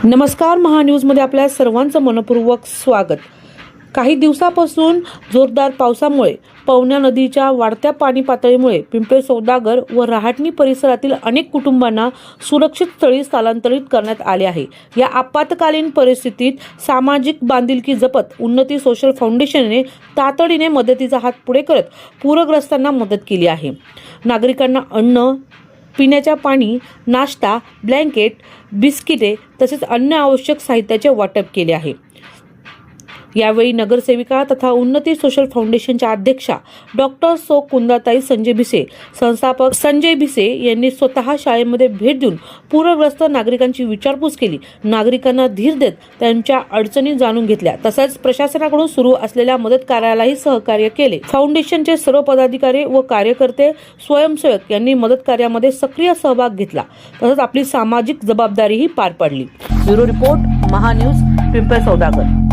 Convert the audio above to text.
नमस्कार, महान्यूजमध्ये आपल्या सर्वांचं मनपूर्वक स्वागत। काही दिवसापासून जोरदार पावसामुळे पवना नदीच्या वाढत्या पाणी पातळीमुळे पिंपळे सौदागर व रहाटणी परिसरातील अनेक कुटुंबांना सुरक्षित स्थळी स्थलांतरित करण्यात आले आहे। या आपत्कालीन परिस्थितीत सामाजिक बांधिलकी जपत उन्नती सोशल फाउंडेशनने तातडीने मदतीचा हात पुढे करत पूरग्रस्तांना मदत केली आहे। नागरिकांना अन्न, पिण्याच्या पाणी, नाश्ता, ब्लँकेट, बिस्किटे तसेच अन्य आवश्यक साहित्याचे वाटप केले आहे। यावेळी नगरसेविका तथा उन्नती सोशल फाउंडेशनच्या अध्यक्षा डॉक्टर सो कुंदाताई संजय भिसे, संस्थापक संजय भिसे यांनी स्वतः शाळेमध्ये भेट देऊन पूरग्रस्त नागरिकांची विचारपूस केली, नागरिकांना धीर देत त्यांच्या अडचणी जाणून घेतल्या, तसंच प्रशासनाकडून सुरू असलेल्या मदत कार्यालाही सहकार्य केले। फाउंडेशनचे सर्व पदाधिकारी व कार्यकर्ते, स्वयंसेवक यांनी मदत कार्यामध्ये सक्रिय सहभाग घेतला, तसंच आपली सामाजिक जबाबदारीही पार पाडली। ब्युरो रिपोर्ट, महान्यूज, पिंपळे सौदागर।